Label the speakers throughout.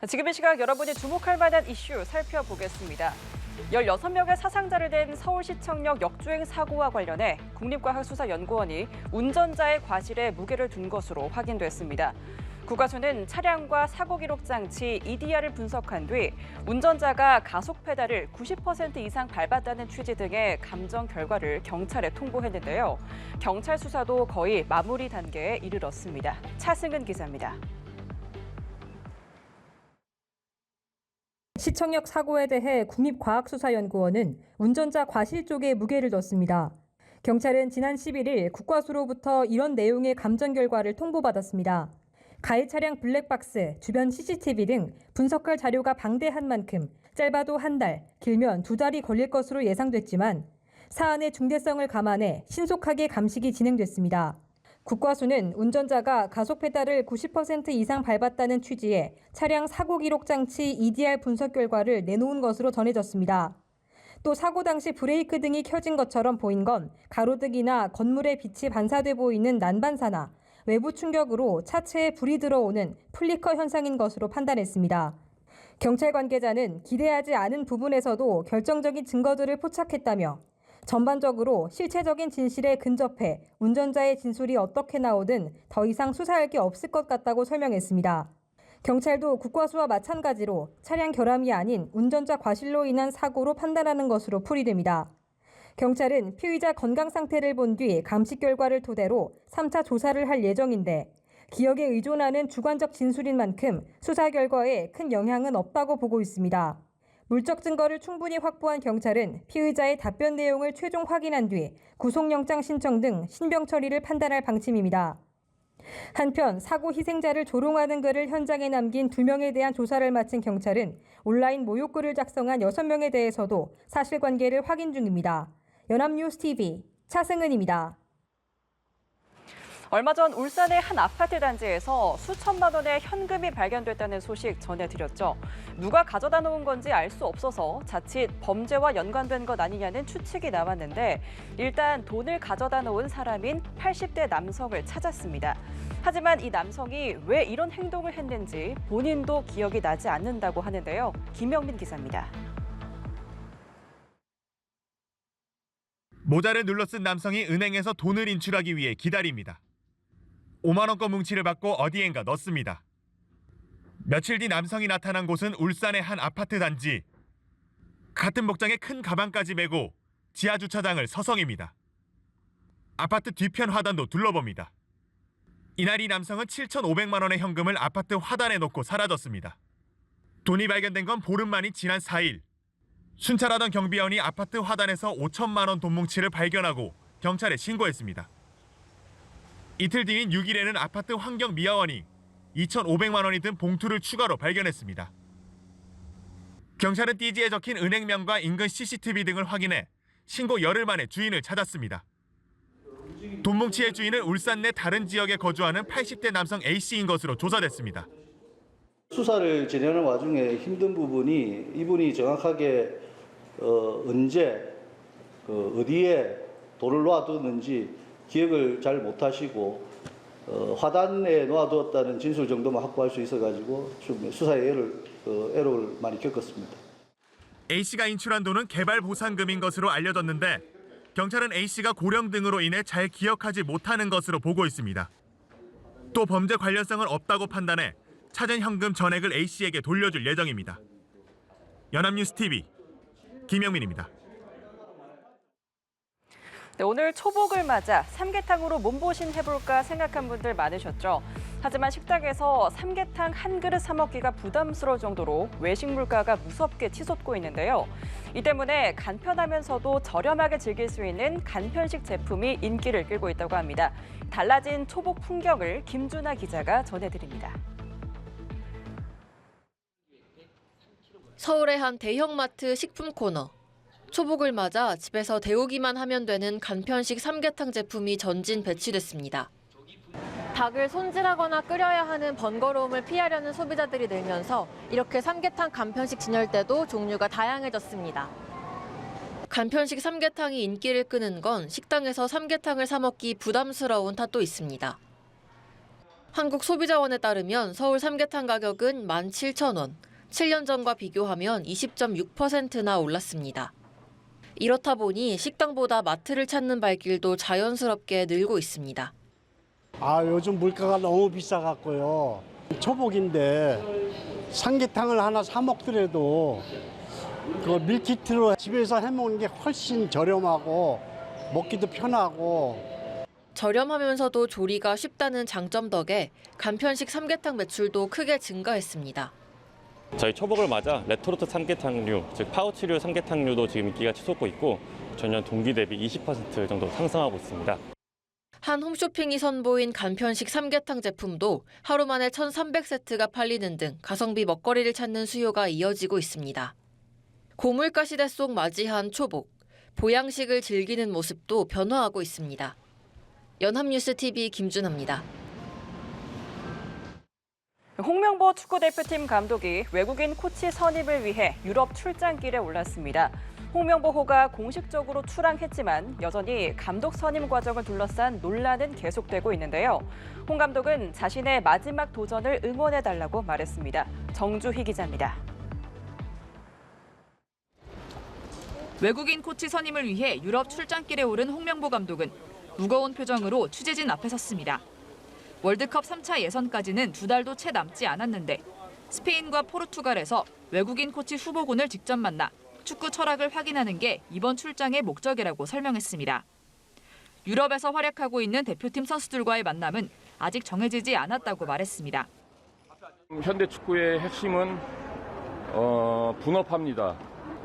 Speaker 1: 지금 이 시각 여러분이 주목할 만한 이슈 살펴보겠습니다. 16명의 사상자를 낸 서울시청역 역주행 사고와 관련해 국립과학수사연구원이 운전자의 과실에 무게를 둔 것으로 확인됐습니다. 국과수는 차량과 사고 기록 장치 EDR을 분석한 뒤 운전자가 가속 페달을 90% 이상 밟았다는 취지 등의 감정 결과를 경찰에 통보했는데요. 경찰 수사도 거의 마무리 단계에 이르렀습니다. 차승은 기자입니다.
Speaker 2: 시청역 사고에 대해 국립과학수사연구원은 운전자 과실 쪽에 무게를 뒀습니다. 경찰은 지난 11일 국과수로부터 이런 내용의 감정 결과를 통보받았습니다. 가해 차량 블랙박스, 주변 CCTV 등 분석할 자료가 방대한 만큼 짧아도 한 달, 길면 2달이 걸릴 것으로 예상됐지만 사안의 중대성을 감안해 신속하게 감식이 진행됐습니다. 국과수는 운전자가 가속 페달을 90% 이상 밟았다는 취지의 차량 사고 기록 장치 EDR 분석 결과를 내놓은 것으로 전해졌습니다. 또 사고 당시 브레이크 등이 켜진 것처럼 보인 건 가로등이나 건물의 빛이 반사돼 보이는 난반사나 외부 충격으로 차체에 불이 들어오는 플리커 현상인 것으로 판단했습니다. 경찰 관계자는 기대하지 않은 부분에서도 결정적인 증거들을 포착했다며 전반적으로 실체적인 진실에 근접해 운전자의 진술이 어떻게 나오든 더 이상 수사할 게 없을 것 같다고 설명했습니다. 경찰도 국과수와 마찬가지로 차량 결함이 아닌 운전자 과실로 인한 사고로 판단하는 것으로 풀이됩니다. 경찰은 피의자 건강 상태를 본 뒤 감식 결과를 토대로 3차 조사를 할 예정인데 기억에 의존하는 주관적 진술인 만큼 수사 결과에 큰 영향은 없다고 보고 있습니다. 물적 증거를 충분히 확보한 경찰은 피의자의 답변 내용을 최종 확인한 뒤 구속영장 신청 등 신병 처리를 판단할 방침입니다. 한편 사고 희생자를 조롱하는 글을 현장에 남긴 2명에 대한 조사를 마친 경찰은 온라인 모욕글을 작성한 6명에 대해서도 사실관계를 확인 중입니다. 연합뉴스TV 차승은입니다.
Speaker 1: 얼마 전 울산의 한 아파트 단지에서 수천만 원의 현금이 발견됐다는 소식 전해드렸죠. 누가 가져다 놓은 건지 알 수 없어서 자칫 범죄와 연관된 것 아니냐는 추측이 나왔는데 일단 돈을 가져다 놓은 사람인 80대 남성을 찾았습니다. 하지만 이 남성이 왜 이런 행동을 했는지 본인도 기억이 나지 않는다고 하는데요. 김영민 기자입니다.
Speaker 3: 모자를 눌러쓴 남성이 은행에서 돈을 인출하기 위해 기다립니다. 5만 원권 뭉치를 받고 어디엔가 넣습니다. 며칠 뒤 남성이 나타난 곳은 울산의 한 아파트 단지. 같은 복장에 큰 가방까지 메고 지하 주차장을 서성입니다. 아파트 뒤편 화단도 둘러봅니다. 이날 이 남성은 7,500만 원의 현금을 아파트 화단에 놓고 사라졌습니다. 돈이 발견된 건 보름 만인 지난 4일. 순찰하던 경비원이 아파트 화단에서 5천만 원 돈 뭉치를 발견하고 경찰에 신고했습니다. 이틀 뒤인 6일에는 아파트 환경미화원이 2,500만 원이 든 봉투를 추가로 발견했습니다. 경찰은 띠지에 적힌 은행명과 인근 CCTV 등을 확인해 신고 열흘 만에 주인을 찾았습니다. 돈 뭉치의 주인은 울산 내 다른 지역에 거주하는 80대 남성 A씨인 것으로 조사됐습니다.
Speaker 4: 수사를 진행하는 와중에 힘든 부분이 이분이 정확하게 언제 어디에 돈을 놓아두었는지 기억을 잘 못하시고 화단에 놓아두었다는 진술 정도만 확보할 수 있어가지고 좀 수사에 애로를 많이 겪었습니다.
Speaker 3: A씨가 인출한 돈은 개발 보상금인 것으로 알려졌는데 경찰은 A씨가 고령 등으로 인해 잘 기억하지 못하는 것으로 보고 있습니다. 또 범죄 관련성은 없다고 판단해 찾은 현금 전액을 A씨에게 돌려줄 예정입니다. 연합뉴스TV 김영민입니다.
Speaker 1: 네, 오늘 초복을 맞아 삼계탕으로 몸보신 해볼까 생각한 분들 많으셨죠. 하지만 식당에서 삼계탕 한 그릇 사 먹기가 부담스러울 정도로 외식 물가가 무섭게 치솟고 있는데요. 이 때문에 간편하면서도 저렴하게 즐길 수 있는 간편식 제품이 인기를 끌고 있다고 합니다. 달라진 초복 풍경을 김준하 기자가 전해드립니다.
Speaker 5: 서울의 한 대형마트 식품 코너. 초복을 맞아 집에서 데우기만 하면 되는 간편식 삼계탕 제품이 전진 배치됐습니다. 닭을 손질하거나 끓여야 하는 번거로움을 피하려는 소비자들이 늘면서 이렇게 삼계탕 간편식 진열대도 종류가 다양해졌습니다. 간편식 삼계탕이 인기를 끄는 건 식당에서 삼계탕을 사 먹기 부담스러운 탓도 있습니다. 한국소비자원에 따르면 서울 삼계탕 가격은 17,000원, 7년 전과 비교하면 20.6%나 올랐습니다. 이렇다 보니 식당보다 마트를 찾는 발길도 자연스럽게 늘고 있습니다.
Speaker 6: 요즘 물가가 너무 비싸갖고요. 초복인데 삼계탕을 하나 사 먹더라도 그 밀키트로 집에서 해먹는 게 훨씬 저렴하고 먹기도 편하고.
Speaker 5: 저렴하면서도 조리가 쉽다는 장점 덕에 간편식 삼계탕 매출도 크게 증가했습니다.
Speaker 7: 저희 초복을 맞아 레토르트 삼계탕류, 즉 파우치류 삼계탕류도 지금 인기가 치솟고 있고 전년 동기 대비 20% 정도 상승하고 있습니다.
Speaker 5: 한 홈쇼핑이 선보인 간편식 삼계탕 제품도 하루 만에 1,300세트가 팔리는 등 가성비 먹거리를 찾는 수요가 이어지고 있습니다. 고물가 시대 속 맞이한 초복, 보양식을 즐기는 모습도 변화하고 있습니다. 연합뉴스TV 김준하입니다.
Speaker 1: 홍명보 축구대표팀 감독이 외국인 코치 선임을 위해 유럽 출장길에 올랐습니다. 홍명보호가 공식적으로 출항했지만 여전히 감독 선임 과정을 둘러싼 논란은 계속되고 있는데요. 홍 감독은 자신의 마지막 도전을 응원해달라고 말했습니다. 정주희 기자입니다.
Speaker 8: 외국인 코치 선임을 위해 유럽 출장길에 오른 홍명보 감독은 무거운 표정으로 취재진 앞에 섰습니다. 월드컵 3차 예선까지는 2달도 채 남지 않았는데 스페인과 포르투갈에서 외국인 코치 후보군을 직접 만나 축구 철학을 확인하는 게 이번 출장의 목적이라고 설명했습니다. 유럽에서 활약하고 있는 대표팀 선수들과의 만남은 아직 정해지지 않았다고 말했습니다.
Speaker 9: 현대 축구의 핵심은 분업합니다.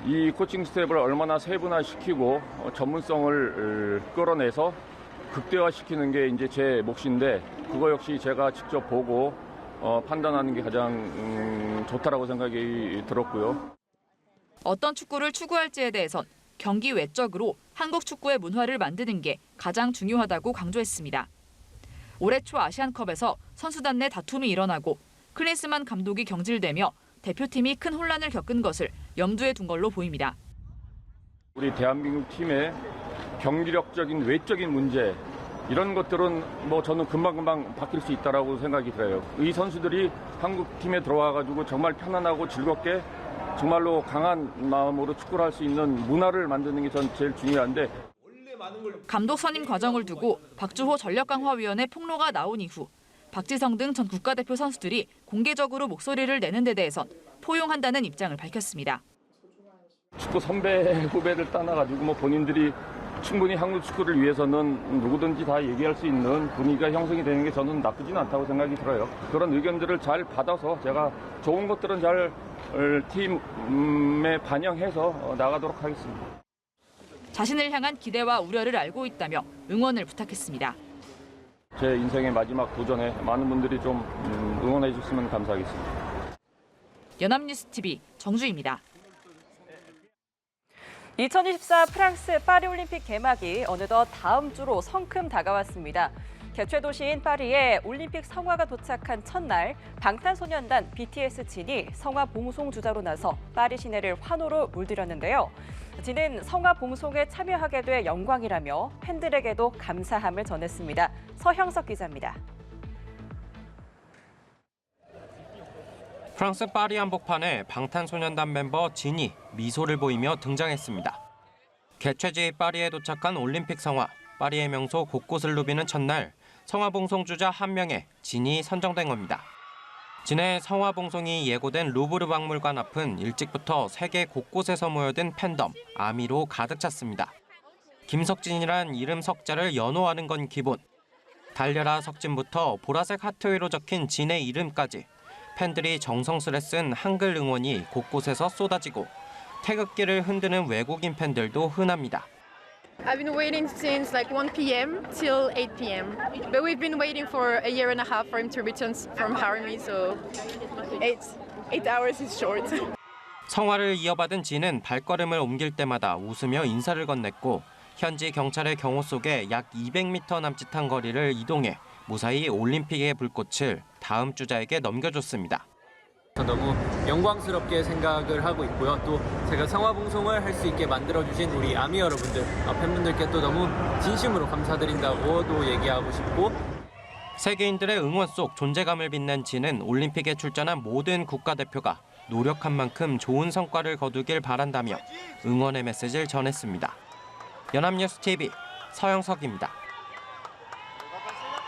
Speaker 9: 이 코칭 스텝을 얼마나 세분화시키고 전문성을 끌어내서 극대화시키는 게 이제 제 몫인데 그거 역시 제가 직접 보고 판단하는 게 가장 좋다라고 생각이 들었고요.
Speaker 8: 어떤 축구를 추구할지에 대해선 경기 외적으로 한국 축구의 문화를 만드는 게 가장 중요하다고 강조했습니다. 올해 초 아시안컵에서 선수단 내 다툼이 일어나고 클린스만 감독이 경질되며 대표팀이 큰 혼란을 겪은 것을 염두에 둔 걸로 보입니다.
Speaker 9: 우리 대한민국 팀의 경기력적인 외적인 문제 이런 것들은 저는 금방금방 바뀔 수 있다라고 생각이 들어요. 이 선수들이 한국 팀에 들어와가지고 정말 편안하고 즐겁게 정말로 강한 마음으로 축구를 할 수 있는 문화를 만드는 게 전 제일 중요한데.
Speaker 8: 감독 선임 과정을 두고 박주호 전력강화위원회 폭로가 나온 이후 박지성 등 전 국가대표 선수들이 공개적으로 목소리를 내는 데 대해선 포용한다는 입장을 밝혔습니다.
Speaker 9: 축구 선배 후배들 따놔가지고 본인들이 충분히 한국 축구를 위해서는 누구든지 다 얘기할 수 있는 분위기가 형성이 되는 게 저는 나쁘진 않다고 생각이 들어요. 그런 의견들을 잘 받아서 제가 좋은 것들은 잘 팀에 반영해서 나가도록 하겠습니다.
Speaker 8: 자신을 향한 기대와 우려를 알고 있다며 응원을 부탁했습니다.
Speaker 9: 제 인생의 마지막 도전에 많은 분들이 좀 응원해 주셨으면 감사하겠습니다.
Speaker 8: 연합뉴스TV 정주희입니다.
Speaker 1: 2024 프랑스 파리올림픽 개막이 어느덧 다음 주로 성큼 다가왔습니다. 개최 도시인 파리에 올림픽 성화가 도착한 첫날 방탄소년단 BTS 진이 성화 봉송 주자로 나서 파리 시내를 환호로 물들였는데요. 진은 성화 봉송에 참여하게 돼 영광이라며 팬들에게도 감사함을 전했습니다. 서형석 기자입니다.
Speaker 10: 프랑스 파리 한복판에 방탄소년단 멤버 진이 미소를 보이며 등장했습니다. 개최지 파리에 도착한 올림픽 성화, 파리의 명소 곳곳을 누비는 첫날 성화봉송주자 1명에 진이 선정된 겁니다. 진의 성화봉송이 예고된 루브르 박물관 앞은 일찍부터 세계 곳곳에서 모여든 팬덤, 아미로 가득 찼습니다. 김석진이란 이름 석자를 연호하는 건 기본. 달려라 석진부터 보라색 하트 위로 적힌 진의 이름까지 팬들이 정성스레 쓴 한글 응원이 곳곳에서 쏟아지고 태극기를 흔드는 외국인 팬들도 흔합니다.
Speaker 11: I've been waiting since 1 p.m. till 8 p.m. But we've been waiting for a year and a half for him to return from army, so 8 hours is short.
Speaker 10: 성화를 이어받은 진은 발걸음을 옮길 때마다 웃으며 인사를 건넸고 현지 경찰의 경호 속에 약 200m 남짓한 거리를 이동해 무사히 올림픽의 불꽃을 다음 주자에게 넘겨줬습니다.
Speaker 12: 너무 영광스럽게 생각을 하고 있고요. 또 제가 성화봉송을 할 수 있게 만들어주신 우리 아미 여러분들, 팬분들께 또 너무 진심으로 감사드린다고도 얘기하고 싶고
Speaker 10: 세계인들의 응원 속 존재감을 빛낸 진은 올림픽에 출전한 모든 국가대표가 노력한 만큼 좋은 성과를 거두길 바란다며 응원의 메시지를 전했습니다. 연합뉴스 TV 서영석입니다.